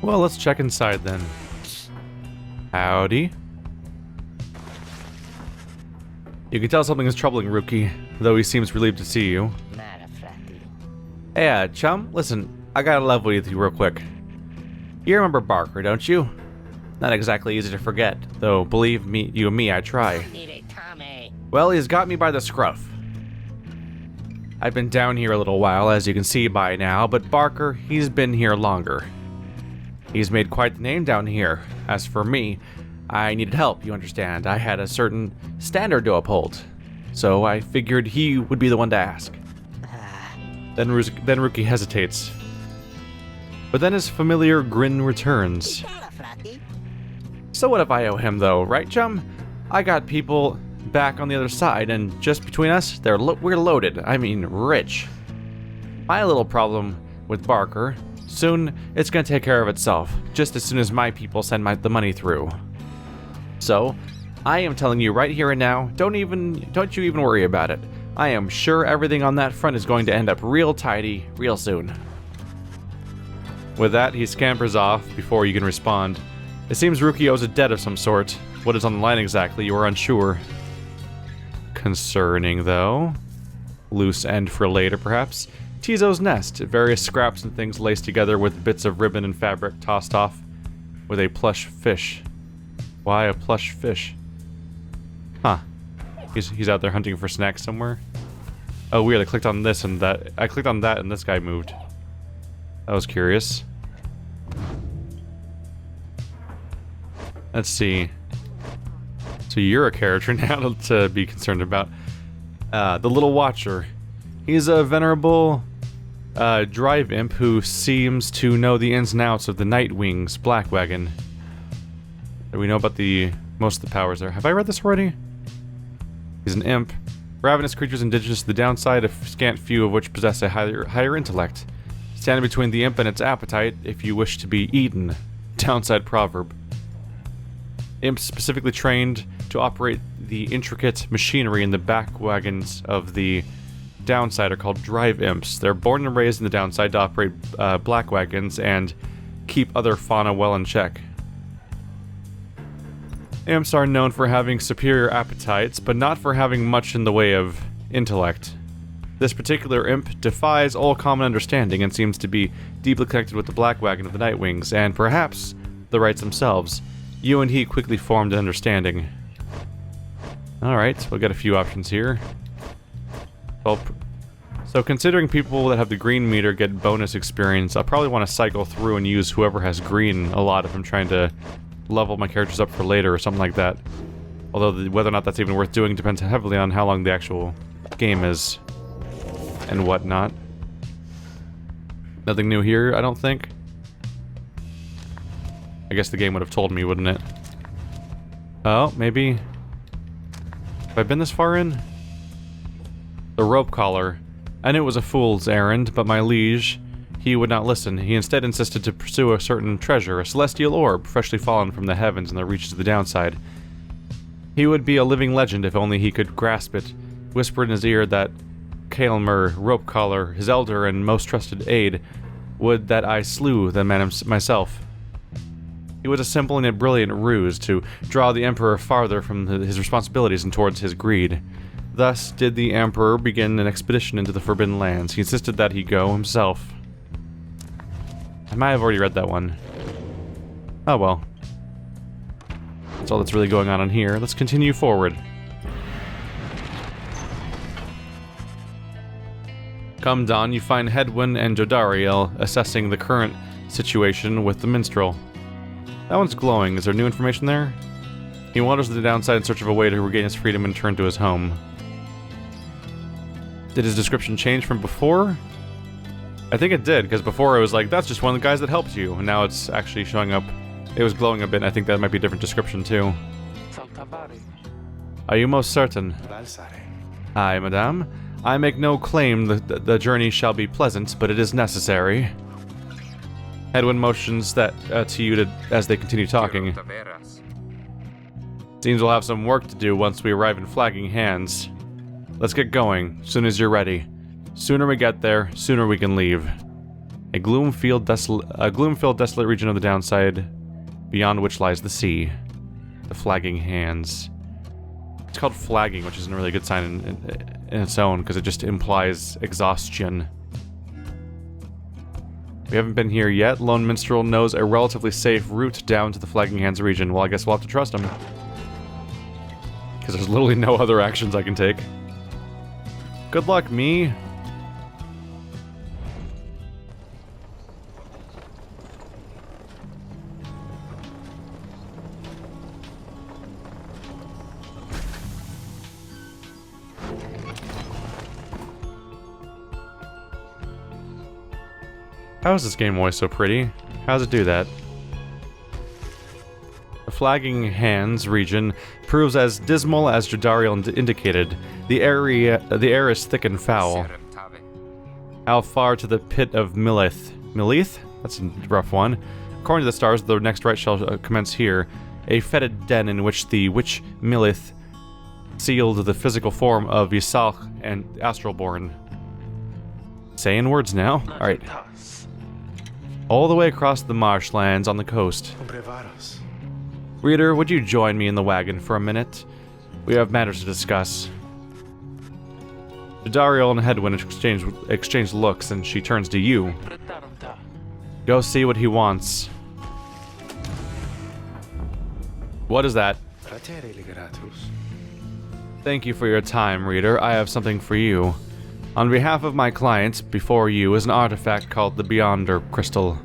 Well, let's check inside then. Howdy. You can tell something is troubling Rookie, though he seems relieved to see you. Hey, chum, listen, I gotta level with you real quick. You remember Barker, don't you? Not exactly easy to forget, though believe me, you and me, I try. Well, he's got me by the scruff. I've been down here a little while, as you can see by now, but Barker, he's been here longer. He's made quite the name down here. As for me, I needed help, you understand. I had a certain standard to uphold, so I figured he would be the one to ask. Then Rookie hesitates. But then his familiar grin returns. So what if I owe him, though, right, chum? I got people back on the other side, and just between us, we're loaded. I mean, rich. My little problem with Barker, soon it's gonna take care of itself, just as soon as my people send the money through. So, I am telling you right here and now, don't you even worry about it. I am sure everything on that front is going to end up real tidy, real soon. With that, he scampers off before you can respond. It seems Rookie owes a debt of some sort. What is on the line exactly, you are unsure. Concerning, though. Loose end for later, perhaps. Tizo's nest, various scraps and things laced together with bits of ribbon and fabric tossed off with a plush fish. Why a plush fish? Huh. He's out there hunting for snacks somewhere. Oh, weird, I clicked on this and that. I clicked on that and this guy moved. That was curious. Let's see. So you're a character now to be concerned about. The Little Watcher. He's a venerable drive imp who seems to know the ins and outs of the Nightwing's Black Wagon. We know about most of the powers there. Have I read this already? He's an imp. Ravenous creatures indigenous to the downside, a scant few of which possess a higher intellect. Standing between the imp and its appetite, if you wish to be eaten. Downside proverb. Imps specifically trained to operate the intricate machinery in the back wagons of the downside are called drive imps. They're born and raised in the downside to operate black wagons and keep other fauna well in check. Imps are known for having superior appetites, but not for having much in the way of intellect. This particular imp defies all common understanding and seems to be deeply connected with the Black Wagon of the Nightwings, and perhaps the Rites themselves. You and he quickly formed an understanding. Alright, we'll get a few options here. Well, so considering people that have the green meter get bonus experience, I'll probably want to cycle through and use whoever has green a lot if I'm trying to level my characters up for later or something like that. Although whether or not that's even worth doing depends heavily on how long the actual game is and whatnot. Nothing new here, I don't think. I guess the game would have told me, wouldn't it? Oh, maybe. Have I been this far in? The rope collar. I knew it was a fool's errand, but my liege, he would not listen. He instead insisted to pursue a certain treasure, a celestial orb freshly fallen from the heavens in the reaches of the downside. He would be a living legend if only he could grasp it. Whispered in his ear that Kaelmer, rope collar, his elder and most trusted aide, would that I slew the man myself. It was a simple and a brilliant ruse to draw the Emperor farther from his responsibilities and towards his greed. Thus did the Emperor begin an expedition into the Forbidden Lands. He insisted that he go himself. I might have already read that one. Oh well. That's all that's really going on in here. Let's continue forward. Come dawn, you find Hedwyn and Jodariel assessing the current situation with the minstrel. That one's glowing. Is there new information there? He wanders to the downside in search of a way to regain his freedom and return to his home. Did his description change from before? I think it did, because before it was like, that's just one of the guys that helped you, and now it's actually showing up. It was glowing a bit, and I think that might be a different description too. Are you most certain? Aye, madame. I make no claim the journey shall be pleasant, but it is necessary. Hedwyn motions that to you as they continue talking. Seems we'll have some work to do once we arrive in Flagging Hands. Let's get going, soon as you're ready. Sooner we get there, sooner we can leave. A gloom-filled desolate region of the downside, beyond which lies the sea. The flagging hands. It's called flagging, which isn't a really good sign in its own, because it just implies exhaustion. We haven't been here yet. Lone Minstrel knows a relatively safe route down to the flagging hands region. Well, I guess we'll have to trust him. Because there's literally no other actions I can take. Good luck, me. How is this game always so pretty? How does it do that? The flagging hands region proves as dismal as Jodariel indicated. The air is thick and foul. How far to the pit of Milith? Milith? That's a rough one. According to the stars, the next rite shall commence here. A fetid den in which the witch Milith sealed the physical form of Ysalch and Astralborn. Saying words now. Alright. All the way across the marshlands on the coast. Reader, would you join me in the wagon for a minute? We have matters to discuss. Jodariel and Hedwyn exchange looks, and she turns to you. Go see what he wants. What is that? Thank you for your time, reader. I have something for you. On behalf of my client, before you is an artifact called the Beyonder Crystal.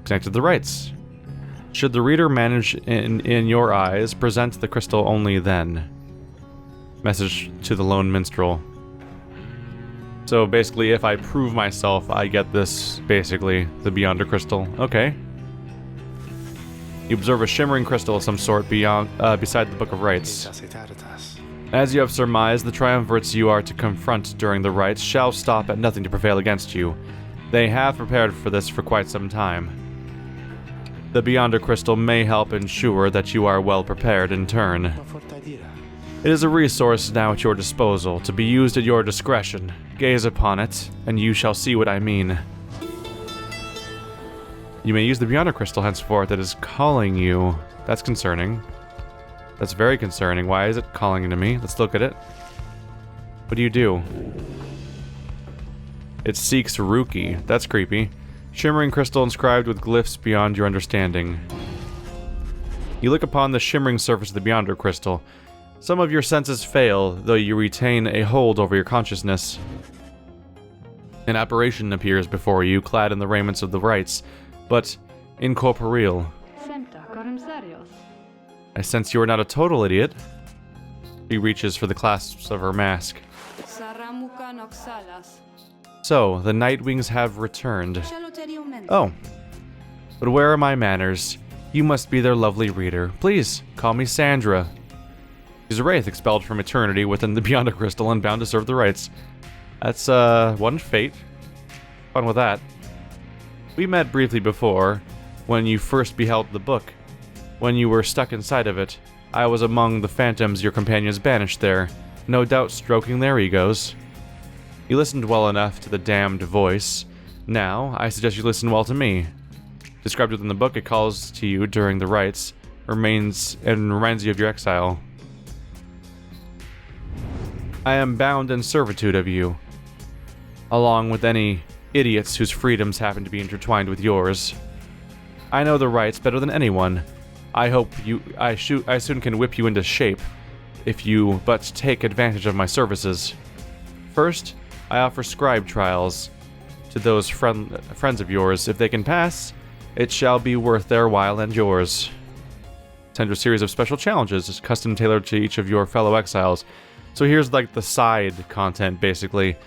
Connected to the rites. Should the reader manage in your eyes, present the crystal only then. Message to the Lone Minstrel. So basically, if I prove myself, I get this, basically, the Beyonder Crystal. Okay. You observe a shimmering crystal of some sort beside the Book of Rites. As you have surmised, the triumvirates you are to confront during the rites shall stop at nothing to prevail against you. They have prepared for this for quite some time. The Beyonder Crystal may help ensure that you are well prepared in turn. It is a resource now at your disposal, to be used at your discretion. Gaze upon it, and you shall see what I mean. You may use the Beyonder Crystal henceforth that is calling you. That's concerning. That's very concerning. Why is it calling to me? Let's look at it. What do you do? It seeks Ruki. That's creepy. Shimmering crystal inscribed with glyphs beyond your understanding. You look upon the shimmering surface of the Beyonder Crystal. Some of your senses fail, though you retain a hold over your consciousness. An apparition appears before you, clad in the raiments of the rites, but incorporeal. I sense you are not a total idiot. She reaches for the clasps of her mask. So, the Nightwings have returned. Oh. But where are my manners? You must be their lovely reader. Please, call me Sandra. She's a wraith expelled from eternity within the Beyonder Crystal and bound to serve the rites. That's, one fate. Fun with that. We met briefly before, when you first beheld the book. When you were stuck inside of it, I was among the phantoms your companions banished there, no doubt stroking their egos. You listened well enough to the damned voice. Now, I suggest you listen well to me. Described within the book, it calls to you during the rites, reminds you of your exile. I am bound in servitude of you, along with any idiots whose freedoms happen to be intertwined with yours. I know the rites better than anyone. I hope I soon can whip you into shape, if you but take advantage of my services. First, I offer Scribe trials to those friends of yours. If they can pass, it shall be worth their while and yours. Send a series of special challenges, custom tailored to each of your fellow exiles. So here's like the side content, basically.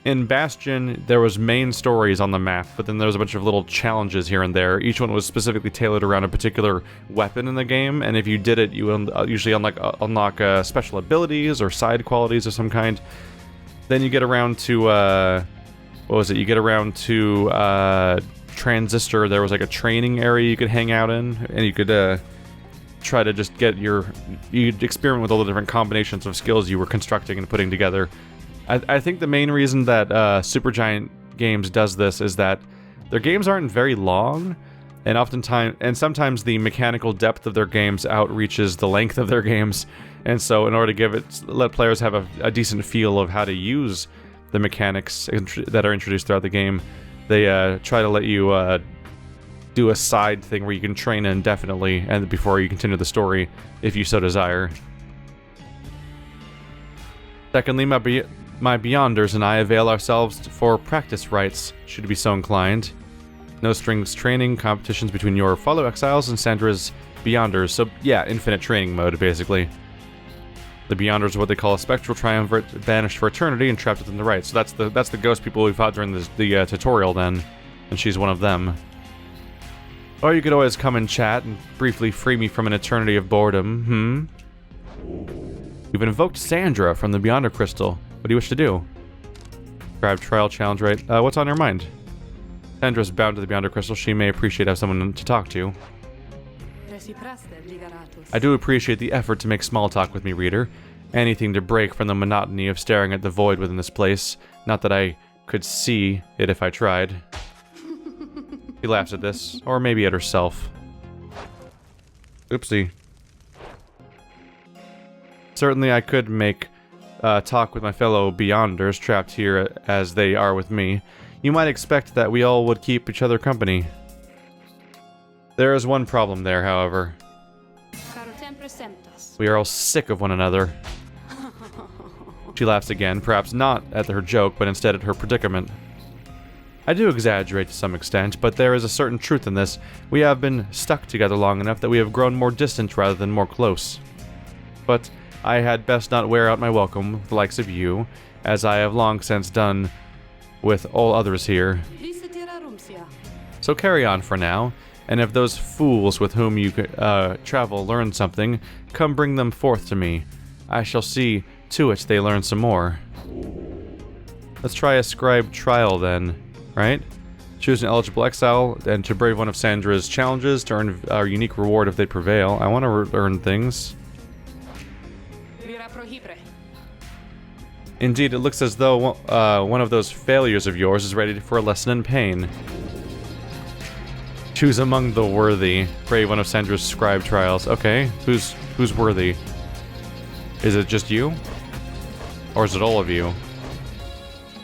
In Bastion, there was main stories on the map, but then there was a bunch of little challenges here and there. Each one was specifically tailored around a particular weapon in the game, and if you did it, you usually unlock special abilities or side qualities of some kind. Then you get around to, what was it? You get around to Transistor. There was like a training area you could hang out in, and you could try to just get you'd experiment with all the different combinations of skills you were constructing and putting together. I think the main reason that Supergiant Games does this is that their games aren't very long, and sometimes the mechanical depth of their games outreaches the length of their games, and so in order to let players have a decent feel of how to use the mechanics that are introduced throughout the game, they try to let you do a side thing where you can train indefinitely and before you continue the story, if you so desire. Secondly, my Beyonders and I avail ourselves for practice rites, should you be so inclined. No strings training, competitions between your fellow exiles and Sandra's Beyonders. So yeah, infinite training mode, basically. The Beyonders are what they call a spectral triumvirate, banished for eternity and trapped within the Rite. So that's the ghost people we fought during the tutorial then, and she's one of them. Or you could always come and chat and briefly free me from an eternity of boredom, You've invoked Sandra from the Beyonder Crystal. What do you wish to do? Scribe trial challenge, right? What's on your mind? Sandra's bound to the Beyonder Crystal. She may appreciate having someone to talk to. I do appreciate the effort to make small talk with me, reader. Anything to break from the monotony of staring at the void within this place. Not that I could see it if I tried. She laughs at this, or maybe at herself. Oopsie. Certainly I could make talk with my fellow Beyonders trapped here as they are with me. You might expect that we all would keep each other company. There is one problem there, however. We are all sick of one another. She laughs again, perhaps not at her joke, but instead at her predicament. I do exaggerate to some extent, but there is a certain truth in this. We have been stuck together long enough that we have grown more distant rather than more close. But I had best not wear out my welcome with the likes of you, as I have long since done with all others here. So carry on for now, and if those fools with whom you travel learn something, come bring them forth to me. I shall see to it they learn some more. Let's try a scribe trial then, right? Choose an eligible exile and to brave one of Sandra's challenges to earn our unique reward if they prevail. I want to earn things. Indeed, it looks as though one of those failures of yours is ready for a lesson in pain. Choose among the worthy. Brave one of Sandra's scribe trials. Okay, who's worthy? Is it just you? Or is it all of you?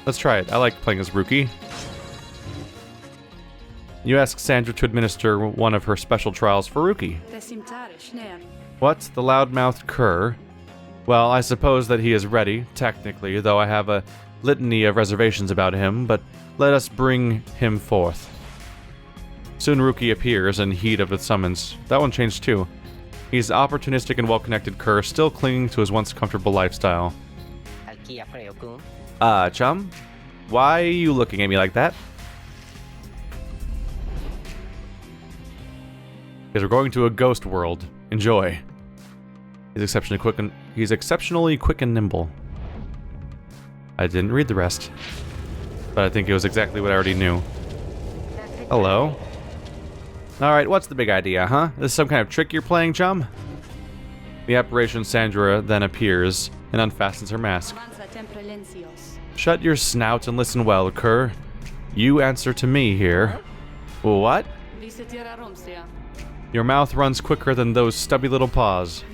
Let's try it. I like playing as Rookie. You ask Sandra to administer one of her special trials for Rookie. What? The loud-mouthed cur? Well, I suppose that he is ready, technically, though I have a litany of reservations about him, but let us bring him forth. Soon Rookie appears in heat of the summons. That one changed too. He's opportunistic and well-connected cur, still clinging to his once comfortable lifestyle. Chum? Why are you looking at me like that? Because we're going to a ghost world. Enjoy. He's exceptionally quick and nimble. I didn't read the rest, but I think it was exactly what I already knew. Hello. Alright, what's the big idea, huh? This is some kind of trick you're playing, chum? The apparition Sandra then appears and unfastens her mask. Shut your snout and listen well, cur. You answer to me here. What? Your mouth runs quicker than those stubby little paws.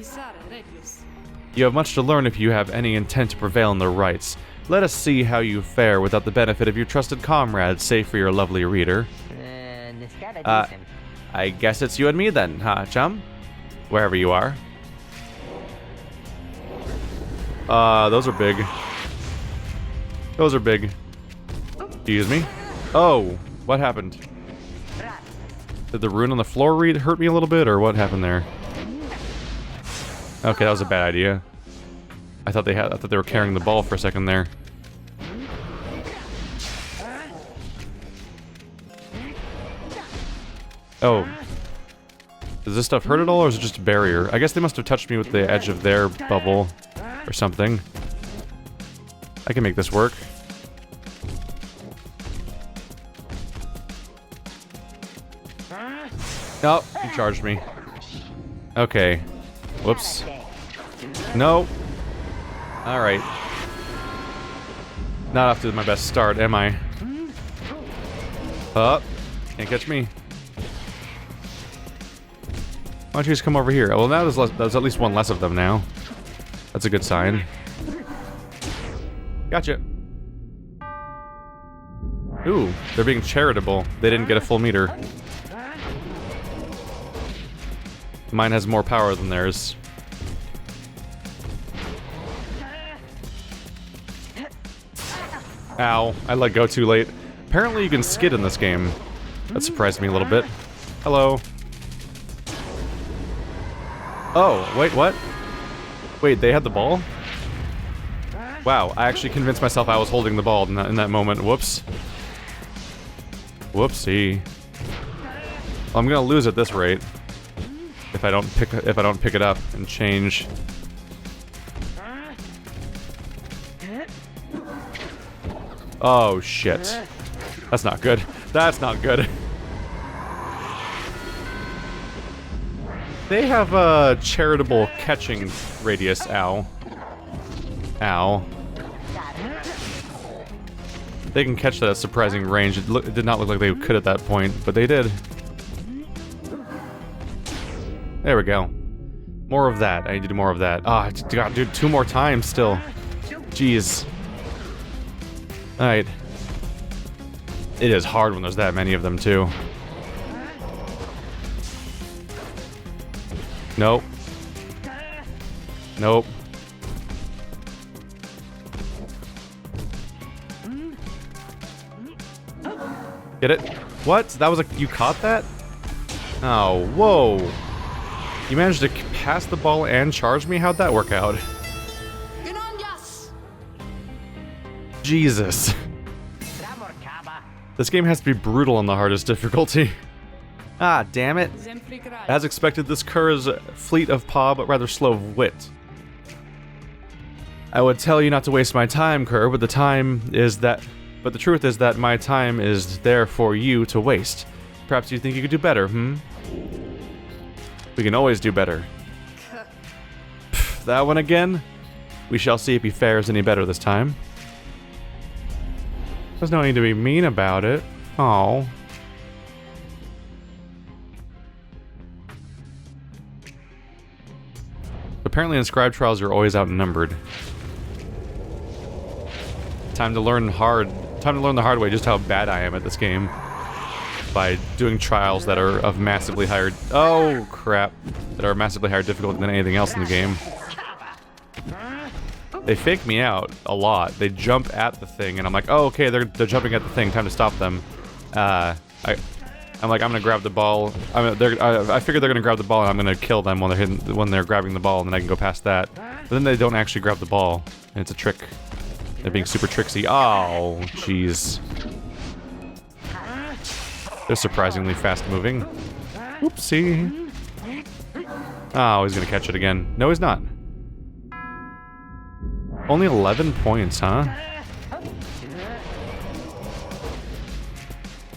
You have much to learn if you have any intent to prevail in the rites. Let us see how you fare without the benefit of your trusted comrades, save for your lovely reader. I guess it's you and me then, huh, chum? Wherever you are. Those are big. Those are big. Excuse me. Oh, what happened? Did the rune on the floor hurt me a little bit, or what happened there? Okay, that was a bad idea. I thought they were carrying the ball for a second there. Oh. Does this stuff hurt at all, or is it just a barrier? I guess they must have touched me with the edge of their bubble or something. I can make this work. Oh, he charged me. Okay. Whoops. No. Alright. Not off to my best start, am I? Up. Can't catch me. Why don't you just come over here? Well, now there's at least one less of them now. That's a good sign. Gotcha. Ooh, they're being charitable. They didn't get a full meter. Mine has more power than theirs. Ow, I let go too late. Apparently you can skid in this game. That surprised me a little bit. Hello. Oh, wait, what? Wait, they had the ball? Wow, I actually convinced myself I was holding the ball in that moment. Whoops. Whoopsie. Well, I'm gonna lose at this rate if I don't pick it up and change. Oh shit. That's not good. That's not good. They have a charitable catching radius. Ow. Ow. They can catch that at surprising range. It did not look like they could at that point, but they did. There we go. More of that. I need to do more of that. Ah, oh, I gotta do 2 more times still. Jeez. Alright. It is hard when there's that many of them, too. Nope. Nope. Get it? What? That was a... You caught that? Oh, whoa. You managed to pass the ball and charge me? How'd that work out? Jesus. This game has to be brutal on the hardest difficulty. Ah, damn it. As expected, this cur is a fleet of paw, but rather slow of wit. I would tell you not to waste my time, cur, but the truth is that my time is there for you to waste. Perhaps you think you could do better, hmm? We can always do better. Pff, that one again? We shall see if he fares any better this time. There's no need to be mean about it. Oh. Apparently in Scribe trials you're always outnumbered. Time to learn the hard way just how bad I am at this game. By doing trials that are of massively higher... Oh, crap. That are massively higher difficulty than anything else in the game. They fake me out a lot. They jump at the thing, and I'm like, oh, okay, they're jumping at the thing. Time to stop them. I'm like, I'm gonna grab the ball. I figure they're gonna grab the ball, and I'm gonna kill them when they're grabbing the ball, and then I can go past that. But then they don't actually grab the ball, and it's a trick. They're being super tricksy. Oh, jeez. They're surprisingly fast-moving. Oopsie. Oh, he's gonna catch it again. No, he's not. Only 11 points, huh?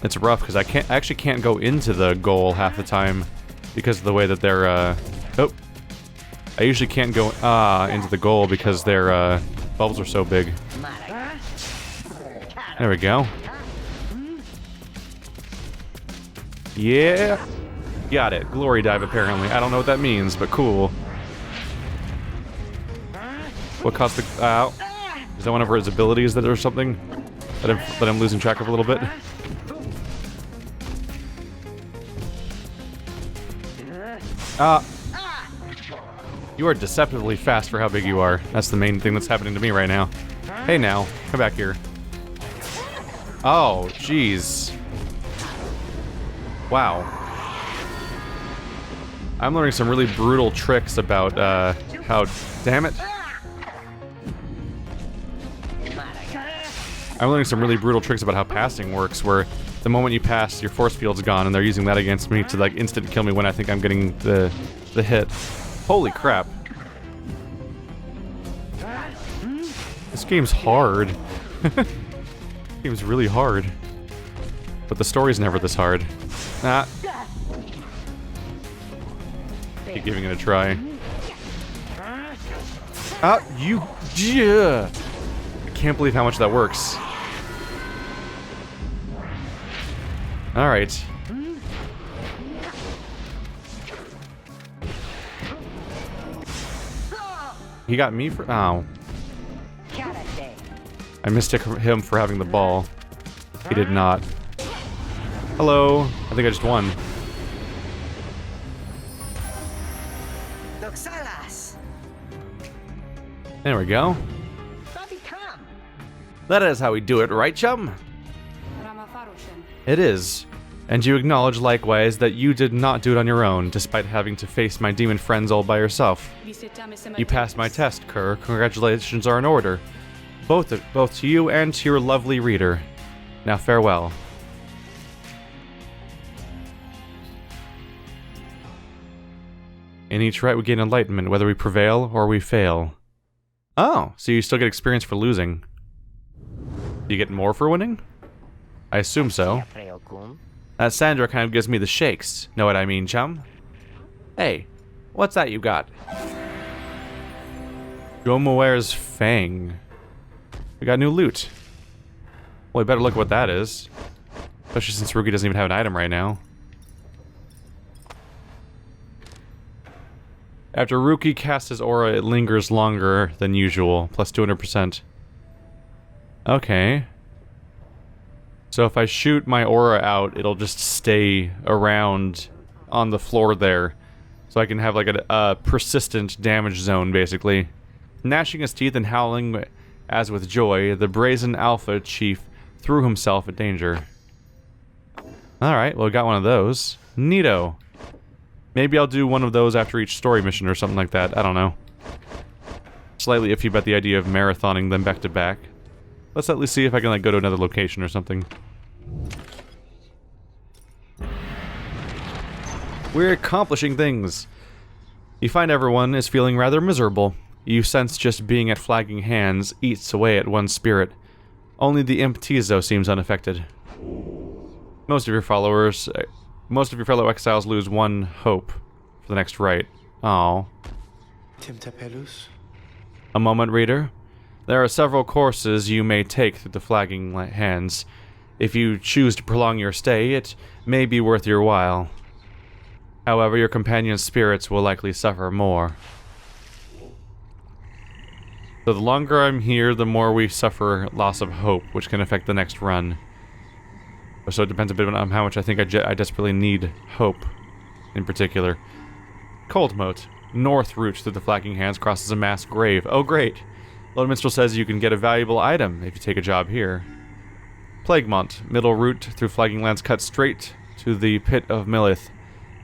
It's rough because I actually can't go into the goal half the time because of the way that they're oh. I usually can't go into the goal because their bubbles are so big. There we go. Yeah. Got it. Glory dive apparently. I don't know what that means, but cool. What caused the... Ow. Is that one of his abilities that or something? That I'm losing track of a little bit? You are deceptively fast for how big you are. That's the main thing that's happening to me right now. Hey now, come back here. Oh, jeez. Wow. I'm learning some really brutal tricks about, how... Damn it. I'm learning some really brutal tricks about how passing works, where the moment you pass, your force field's gone, and they're using that against me to, like, instant kill me when I think I'm getting the hit. Holy crap. This game's hard. This game's really hard. But the story's never this hard. Ah. Keep giving it a try. Ah, you... Yeah. I can't believe how much that works. Alright. He got me for... Oh. I mistook him for having the ball. He did not. Hello. I think I just won. There we go. That is how we do it, right, chum? It is. And you acknowledge likewise that you did not do it on your own, despite having to face my demon friends all by yourself. You passed my test, Kerr. Congratulations are in order. Both to you and to your lovely reader. Now farewell. In each rite we gain enlightenment, whether we prevail or we fail. Oh, so you still get experience for losing. Do you get more for winning? I assume so. That Sandra kind of gives me the shakes. Know what I mean, chum? Hey, what's that you got? Gomaware's Fang. We got new loot. Well, we better look at what that is. Especially since Rookie doesn't even have an item right now. After Rookie casts his aura, it lingers longer than usual, plus 200%. Okay. So if I shoot my aura out, it'll just stay around on the floor there. So I can have like a persistent damage zone, basically. Gnashing his teeth and howling as with joy, the brazen alpha chief threw himself at danger. Alright, well we got one of those. Neato. Maybe I'll do one of those after each story mission or something like that. I don't know. Slightly iffy about the idea of marathoning them back to back. Let's at least see if I can like go to another location or something. We're accomplishing things. You find everyone is feeling rather miserable. You sense just being at Flagging Hands eats away at one's spirit. Only the imp Tizo seems unaffected. Most of your fellow exiles lose one hope for the next rite. Aww. A moment, reader. There are several courses you may take through the Flagging Hands. If you choose to prolong your stay, it may be worth your while. However, your companion's spirits will likely suffer more. So the longer I'm here, the more we suffer loss of hope, which can affect the next run. So it depends a bit on how much I think I desperately need hope, in particular. Cold Moat. North route through the Flagging Hands crosses a mass grave. Oh great! Lone Minstrel says you can get a valuable item if you take a job here. Plaguemont. Middle route through Flagging Lands cuts straight to the Pit of Millith.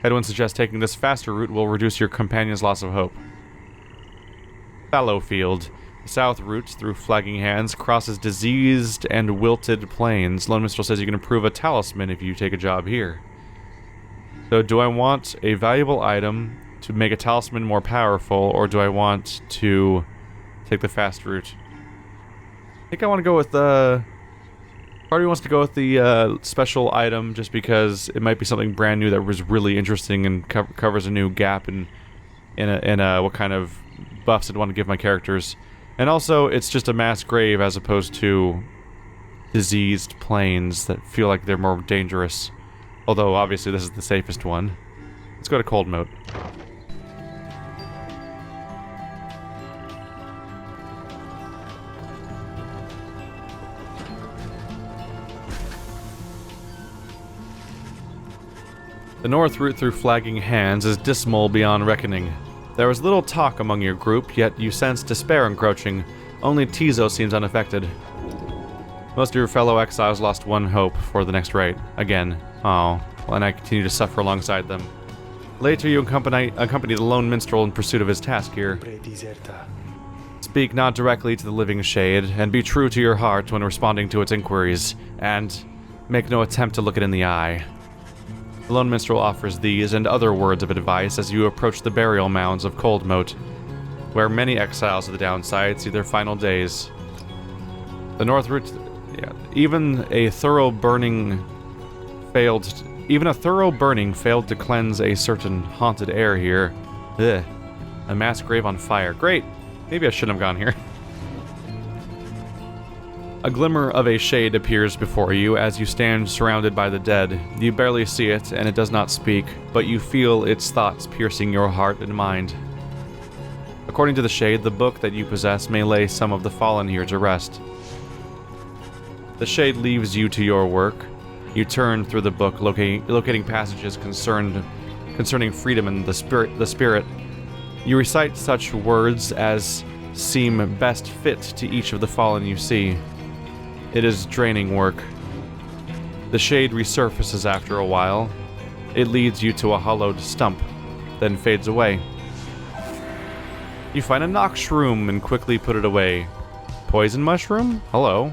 Headwind suggests taking this faster route will reduce your companion's loss of hope. Fallowfield. The south route through Flagging Hands crosses diseased and wilted plains. Lone Minstrel says you can improve a talisman if you take a job here. So do I want a valuable item to make a talisman more powerful, or do I want to take the fast route? I think I want to go with the... Party wants to go with the special item just because it might be something brand new that was really interesting and covers a new gap in what kind of buffs I'd want to give my characters. And also, it's just a mass grave as opposed to diseased plains that feel like they're more dangerous. Although, obviously, this is the safest one. Let's go to Cold Moat. The north route through Flagging Hands is dismal beyond reckoning. There was little talk among your group, yet you sense despair encroaching. Only Tizo seems unaffected. Most of your fellow exiles lost one hope for the next rite. Again. Oh, well, and I continue to suffer alongside them. Later you accompany the lone minstrel in pursuit of his task here. Speak not directly to the living shade, and be true to your heart when responding to its inquiries, and make no attempt to look it in the eye. The lone minstrel offers these and other words of advice as you approach the burial mounds of Cold Moat, where many exiles of the downside see their final days. The north route, even a thorough burning failed to cleanse a certain haunted air here. Ugh. A mass grave on fire. Great. Maybe I shouldn't have gone here. A glimmer of a shade appears before you as you stand surrounded by the dead. You barely see it, and it does not speak, but you feel its thoughts piercing your heart and mind. According to the shade, the book that you possess may lay some of the fallen here to rest. The shade leaves you to your work. You turn through the book, locating passages concerning freedom and the spirit. You recite such words as seem best fit to each of the fallen you see. It is draining work. The shade resurfaces after a while. It leads you to a hollowed stump, then fades away. You find a Nox shroom and quickly put it away. Poison mushroom? Hello.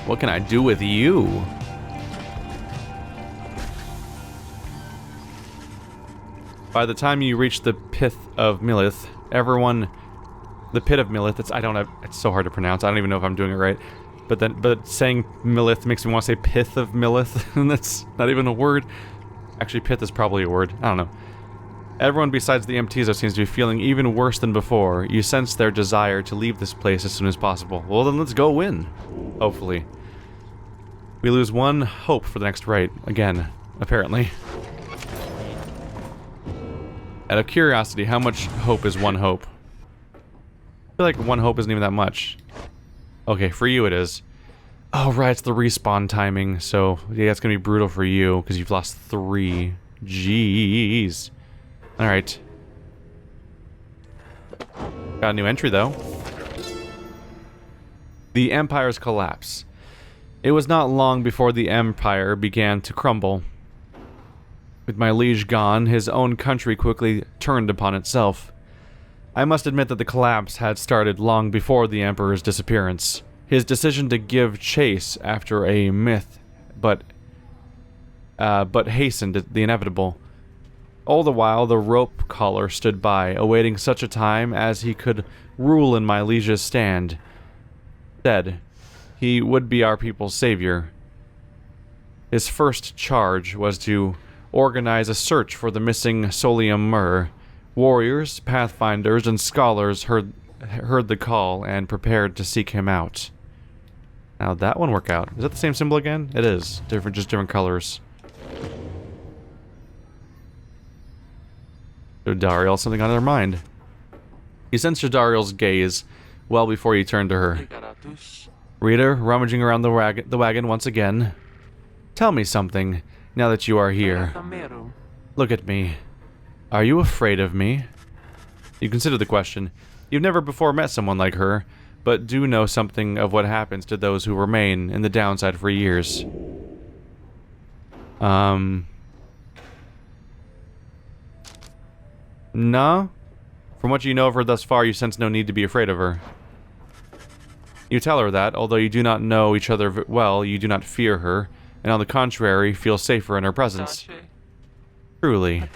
What can I do with you? By the time you reach the Pith of Milith, the Pit of Milith, it's so hard to pronounce, I don't even know if I'm doing it right. But saying Milith makes me want to say Pith of Milith, and that's not even a word. Actually, Pith is probably a word, I don't know. Everyone besides the MTs seems to be feeling even worse than before. You sense their desire to leave this place as soon as possible. Well, then let's go win. Hopefully. We lose one hope for the next Rite. Again, apparently. Out of curiosity, how much hope is one hope? I feel like one hope isn't even that much. Okay, for you it is. Oh, right, it's the respawn timing. So, yeah, it's gonna be brutal for you, because you've lost 3. Jeez. Alright. Got a new entry, though. The Empire's collapse. It was not long before the Empire began to crumble. With my liege gone, his own country quickly turned upon itself. I must admit that the collapse had started long before the Emperor's disappearance. His decision to give chase after a myth, but hastened the inevitable. All the while, the rope caller stood by, awaiting such a time as he could rule in my liege's stand. Dead, he would be our people's savior. His first charge was to organize a search for the missing Solium Myrrh. Warriors, pathfinders, and scholars heard the call and prepared to seek him out. How'd that one work out? Is that the same symbol again? It is. Just different colors. Jodariel, something on their mind. You sense Jodariel's gaze well before you turn to her. Rita, rummaging around the wagon once again. Tell me something, now that you are here. Look at me. Are you afraid of me? You consider the question. You've never before met someone like her, but do know something of what happens to those who remain in the downside for years. No? From what you know of her thus far, you sense no need to be afraid of her. You tell her that, although you do not know each other well, you do not fear her, and on the contrary, feel safer in her presence. Truly.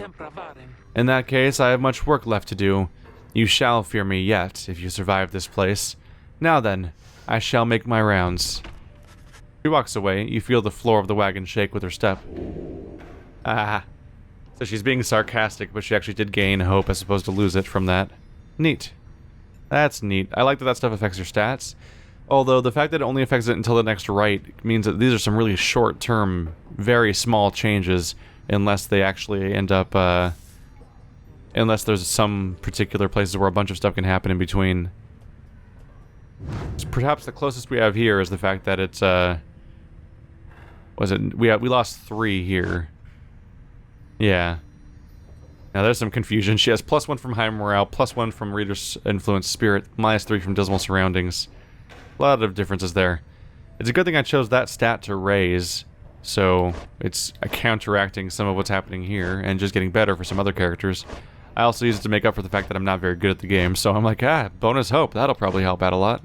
In that case, I have much work left to do. You shall fear me yet, if you survive this place. Now then, I shall make my rounds. She walks away. You feel the floor of the wagon shake with her step. Ah. So she's being sarcastic, but she actually did gain hope as opposed to lose it from that. Neat. That's neat. I like that that stuff affects your stats. Although the fact that it only affects it until the next Rite means that these are some really short-term, very small changes, unless they actually end up, unless there's some particular places where a bunch of stuff can happen in between. So perhaps the closest we have here is the fact that it's, we lost 3 here. Yeah. Now there's some confusion. She has +1 from high morale, +1 from reader's influence spirit, -3 from dismal surroundings. A lot of differences there. It's a good thing I chose that stat to raise, so it's counteracting some of what's happening here and just getting better for some other characters. I also use it to make up for the fact that I'm not very good at the game, so I'm like, bonus hope, that'll probably help out a lot.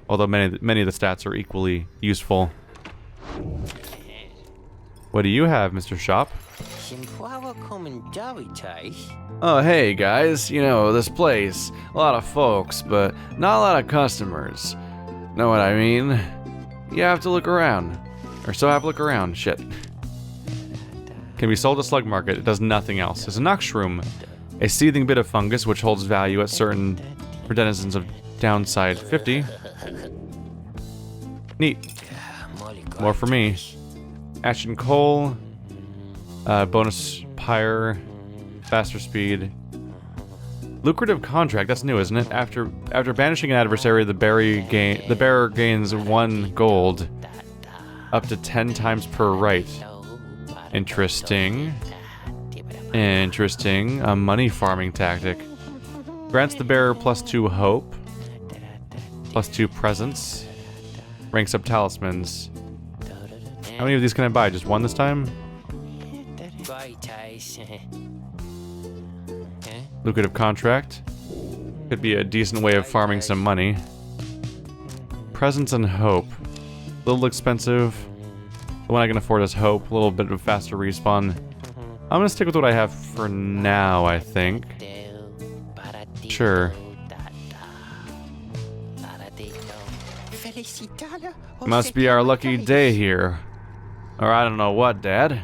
Although many of the stats are equally useful. What do you have, Mr. Shop? Oh, hey guys, you know, this place, a lot of folks, but not a lot of customers. Know what I mean? You have to look around. Or so have to look around, shit. Can be sold at Slug Market, it does nothing else. It's a Nox shroom, a seething bit of fungus which holds value at certain for denizens of Downside 50. Neat. More for me. Action coal. Bonus pyre. Faster speed. Lucrative contract. That's new, isn't it? After banishing an adversary, the bearer gains 1 gold, up to 10 times per Rite. Interesting. Interesting. A money farming tactic. Grants the bearer +2 hope, +2 presence. Ranks up talismans. How many of these can I buy? Just 1 this time? Lucrative contract. Could be a decent way of farming some money. Presence and hope. A little expensive. The one I can afford is hope. A little bit of faster respawn. I'm gonna stick with what I have for now, I think. Sure. Must be our lucky day here. Or I don't know what, Dad.